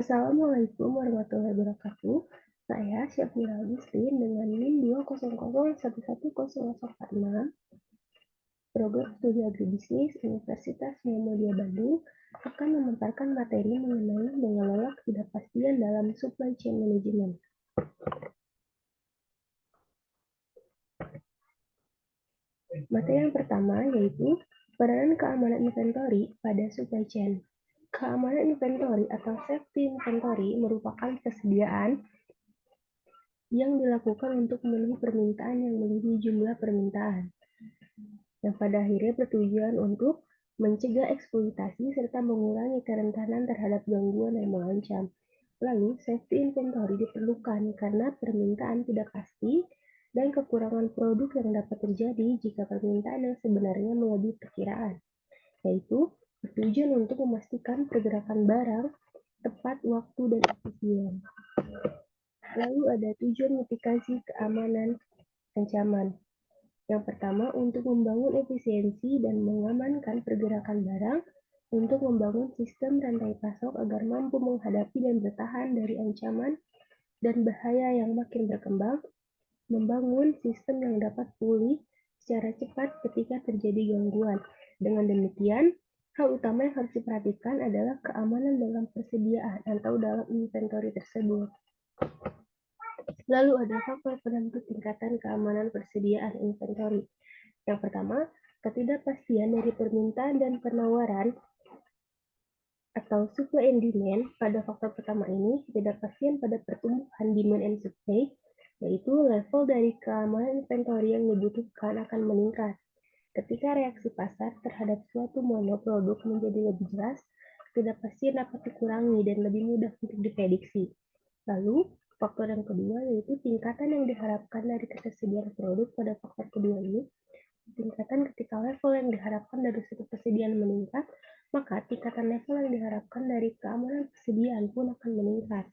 Assalamualaikum warahmatullahi wabarakatuh. Saya Syafira Agustin dengan NIM 200111046, Program Studi Agribisnis Universitas Muhammadiyah Bandung akan memaparkan materi mengenai mengelola ketidakpastian dalam supply chain management. Materi yang pertama yaitu peranan keamanan inventory pada supply chain. Keamanan inventory atau safety inventory merupakan persediaan yang dilakukan untuk memenuhi permintaan yang melebihi jumlah permintaan, yang pada akhirnya bertujuan untuk mencegah eksploitasi serta mengurangi kerentanan terhadap gangguan yang mengancam. Lalu, safety inventory diperlukan karena permintaan tidak pasti dan kekurangan produk yang dapat terjadi jika permintaan yang sebenarnya melebihi perkiraan, yaitu bertujuan untuk memastikan pergerakan barang tepat waktu dan efisien. Lalu ada tujuan mitigasi keamanan ancaman. Yang pertama, untuk membangun efisiensi dan mengamankan pergerakan barang, untuk membangun sistem rantai pasok agar mampu menghadapi dan bertahan dari ancaman dan bahaya yang makin berkembang, membangun sistem yang dapat pulih secara cepat ketika terjadi gangguan. Dengan demikian, hal utama yang harus diperhatikan adalah keamanan dalam persediaan atau dalam inventory tersebut. Lalu ada faktor penentu tingkatan keamanan persediaan inventory. Yang pertama, ketidakpastian dari permintaan dan penawaran atau supply and demand. Pada faktor pertama ini, ketidakpastian pada pertumbuhan demand and supply, yaitu level dari keamanan inventory yang dibutuhkan akan meningkat. Ketika reaksi pasar terhadap suatu monoproduk menjadi lebih jelas, ketidakpastian dapat dikurangi dan lebih mudah untuk diprediksi. Lalu, faktor yang kedua yaitu tingkatan yang diharapkan dari ketersediaan produk. Pada faktor kedua ini, tingkatan ketika level yang diharapkan dari suatu persediaan meningkat, maka tingkatan level yang diharapkan dari keamanan persediaan pun akan meningkat.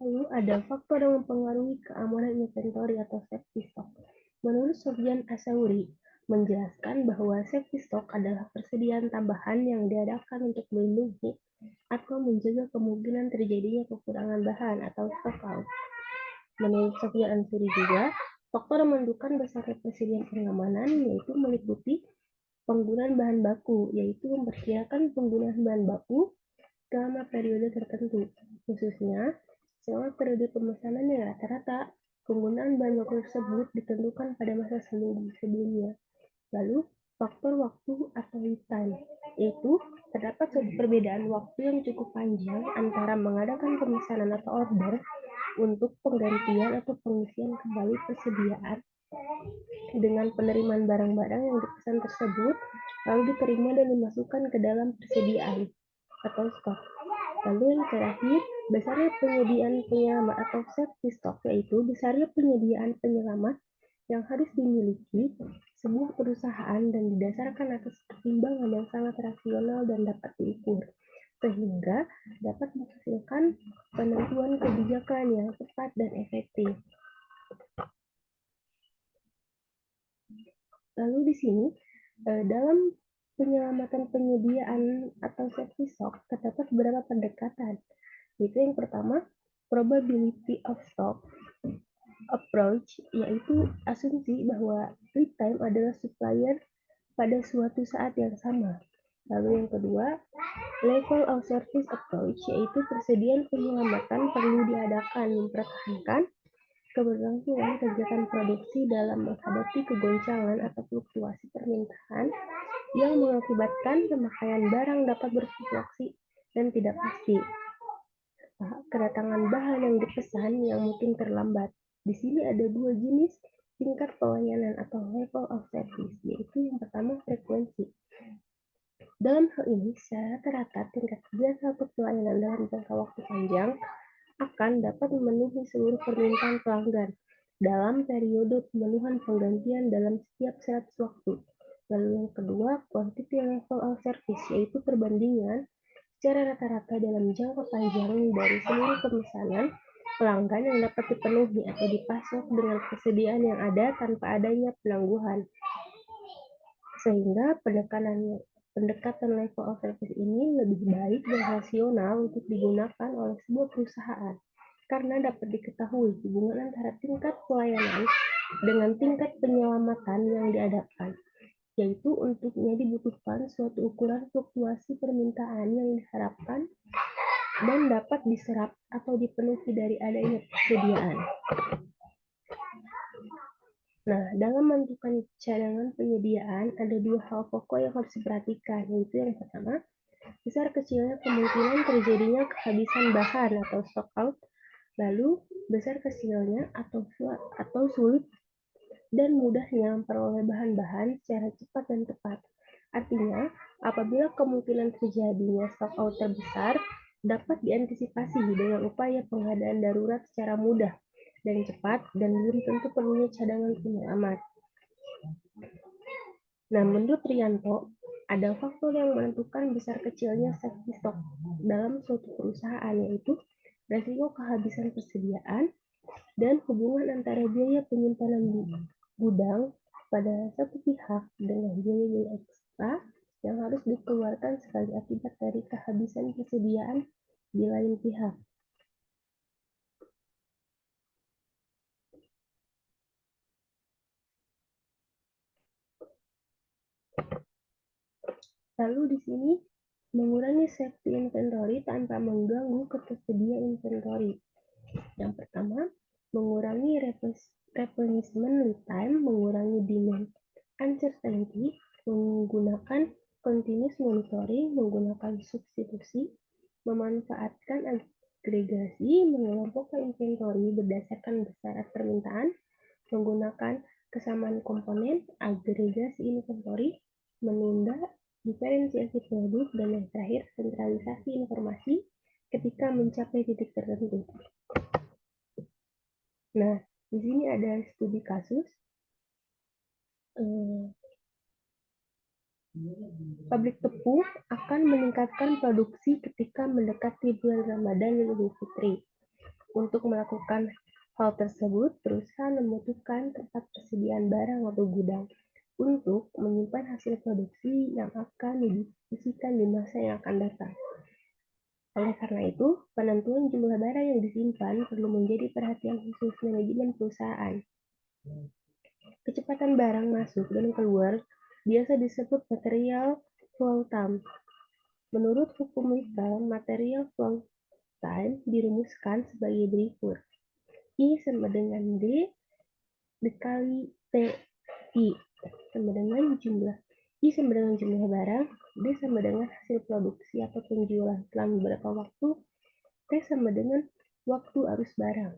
Lalu ada faktor yang mempengaruhi keamanan inventory atau safety stock. Menurut Sofyan Asauri, menjelaskan bahwa safety stock adalah persediaan tambahan yang diadakan untuk melindungi atau menjaga kemungkinan terjadinya kekurangan bahan atau stock out. Menurut Sofyan Ansuri juga, faktor yang menentukan besarnya persediaan pengamanan yaitu meliputi penggunaan bahan baku, yaitu memperkirakan penggunaan bahan baku selama periode tertentu, khususnya selama periode pemesanan yang rata-rata penggunaan bahan baku tersebut ditentukan pada masa sebelumnya. Lalu, faktor waktu atau lead time, yaitu terdapat suatu perbedaan waktu yang cukup panjang antara mengadakan pemesanan atau order untuk penggantian atau pengisian kembali persediaan dengan penerimaan barang-barang yang dipesan tersebut lalu diterima dan dimasukkan ke dalam persediaan atau stok. Lalu yang terakhir, besarnya penyediaan penyelamat atau safety stock, yaitu besarnya penyediaan penyelamat yang harus dimiliki sebuah perusahaan dan didasarkan atas pertimbangan yang sangat rasional dan dapat diukur, sehingga dapat menghasilkan penentuan kebijakan yang tepat dan efektif. Lalu di sini, dalam penyelamatan penyediaan atau safety stock terdapat beberapa pendekatan. Yaitu yang pertama, probability of stock approach, yaitu asumsi bahwa lead time adalah supplier pada suatu saat yang sama. Lalu yang kedua, level of service approach, yaitu persediaan penyelamatan perlu diadakan mempertahankan keberlangsungan kegiatan produksi dalam menghadapi kegoncangan atau fluktuasi permintaan yang mengakibatkan pemakaian barang dapat berfluktuasi dan tidak pasti. Kedatangan bahan yang dipesan yang mungkin terlambat. Di sini ada dua jenis tingkat pelayanan atau level of service, yaitu yang pertama frekuensi. Dalam hal ini, secara rata-rata tingkat jasa atau pelayanan dalam jangka waktu panjang akan dapat memenuhi seluruh permintaan pelanggan dalam periode pemenuhan penggantian dalam setiap 100 waktu. Lalu yang kedua, quantity level of service, yaitu perbandingan secara rata-rata dalam jangka panjang dari seluruh pemesanan pelanggan yang dapat dipenuhi atau dipasok dengan persediaan yang ada tanpa adanya penangguhan. Sehingga penekanan Pendekatan level of service ini lebih baik dan rasional untuk digunakan oleh sebuah perusahaan karena dapat diketahui hubungan antara tingkat pelayanan dengan tingkat penyelamatan yang dihadapkan, yaitu untuknya dibutuhkan suatu ukuran fluktuasi permintaan yang diharapkan dan dapat diserap atau dipenuhi dari adanya persediaan. Nah, dalam menentukan cadangan penyediaan, ada dua hal pokok yang harus diperhatikan, yaitu yang pertama, besar kecilnya kemungkinan terjadinya kehabisan bahan atau stock out, lalu besar kecilnya atau sulit dan mudahnya memperoleh bahan-bahan secara cepat dan tepat. Artinya, apabila kemungkinan terjadinya stock out terbesar, dapat diantisipasi dengan upaya pengadaan darurat secara mudah dan cepat dan belum tentu perlunya cadangan penyelamat. Nah, menurut Rianto, ada faktor yang menentukan besar kecilnya safety stock dalam suatu perusahaan, yaitu resiko kehabisan persediaan dan hubungan antara biaya penyimpanan di gudang pada satu pihak dengan biaya-biaya ekstra yang harus dikeluarkan sebagai akibat dari kehabisan persediaan di lain pihak. Lalu di sini mengurangi safety inventory tanpa mengganggu ketersediaan inventory. Yang pertama, mengurangi replenishment lead time, mengurangi demand uncertainty, menggunakan continuous monitoring, menggunakan substitusi, memanfaatkan agregasi, mengelompokkan inventory berdasarkan besaran permintaan, menggunakan kesamaan komponen, agregasi inventory, menunda diferensiasi produk, dan yang terakhir, sentralisasi informasi ketika mencapai titik tertentu. Nah, di sini ada studi kasus. Pabrik tepung akan meningkatkan produksi ketika mendekati bulan Ramadan dan Idul Fitri. Untuk melakukan hal tersebut, perusahaan membutuhkan tempat persediaan barang atau gudang untuk menyimpan hasil produksi yang akan didistribusikan di masa yang akan datang. Oleh karena itu, penentuan jumlah barang yang disimpan perlu menjadi perhatian khusus manajemen perusahaan. Kecepatan barang masuk dan keluar biasa disebut material flow time. Menurut hukum Littell, material flow time dirumuskan sebagai berikut. I sama dengan D dikali TI sama dengan jumlah. I sama dengan jumlah barang, D sama dengan hasil produksi atau penjualan selama beberapa waktu, T sama dengan waktu arus barang.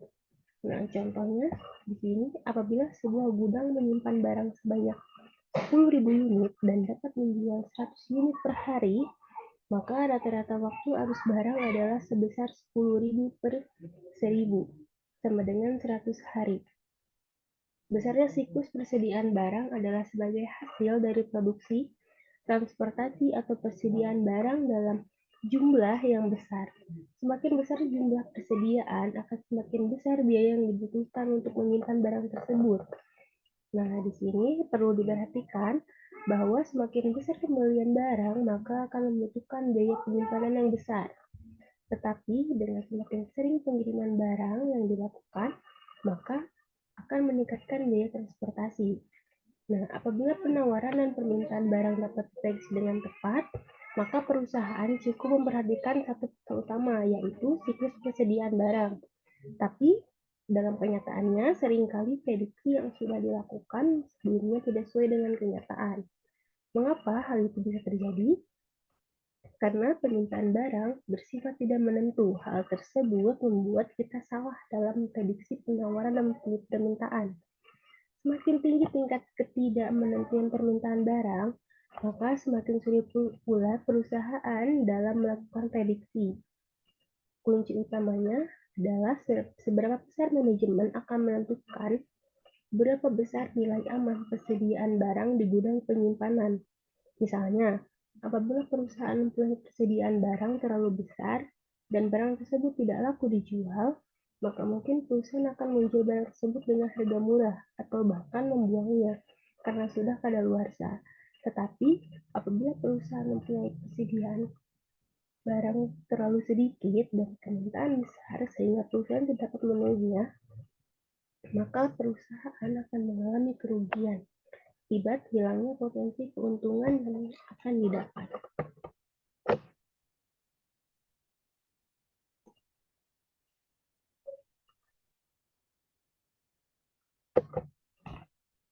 Nah, contohnya di sini apabila sebuah gudang menyimpan barang sebanyak 10.000 unit dan dapat menjual 100 unit per hari, maka rata-rata waktu arus barang adalah sebesar 10.000 per 1.000, sama dengan 100 hari. Besarnya siklus persediaan barang adalah sebagai hasil dari produksi, transportasi, atau persediaan barang dalam jumlah yang besar. Semakin besar jumlah persediaan, akan semakin besar biaya yang dibutuhkan untuk menyimpan barang tersebut. Nah, di sini perlu diperhatikan bahwa semakin besar pembelian barang, maka akan membutuhkan biaya penyimpanan yang besar. Tetapi dengan semakin sering pengiriman barang yang dilakukan, maka akan meningkatkan biaya transportasi. Nah, apabila penawaran dan permintaan barang dapat diprediksi dengan tepat, maka perusahaan cukup memperhatikan satu faktor utama, yaitu siklus persediaan barang. Tapi dalam kenyataannya, seringkali prediksi yang sudah dilakukan sebelumnya tidak sesuai dengan kenyataan. Mengapa hal itu bisa terjadi? Karena permintaan barang bersifat tidak menentu. Hal tersebut membuat kita salah dalam prediksi penawaran dan permintaan. Semakin tinggi tingkat ketidakmenentuan permintaan barang, maka semakin sulit pula perusahaan dalam melakukan prediksi. Kunci utamanya adalah seberapa besar manajemen akan menentukan berapa besar nilai aman persediaan barang di gudang penyimpanan. Misalnya, apabila perusahaan mempunyai persediaan barang terlalu besar dan barang tersebut tidak laku dijual, maka mungkin perusahaan akan menjual barang tersebut dengan harga murah atau bahkan membuangnya karena sudah kadaluarsa. Tetapi apabila perusahaan mempunyai persediaan barang terlalu sedikit dan permintaan besar sehingga perusahaan tidak dapat memenuhinya, maka perusahaan akan mengalami kerugian akibat hilangnya potensi keuntungan yang akan didapat.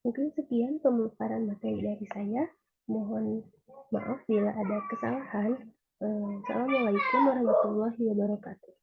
Mungkin sekian pemaparan materi dari saya. Mohon maaf bila ada kesalahan. Assalamualaikum warahmatullahi wabarakatuh.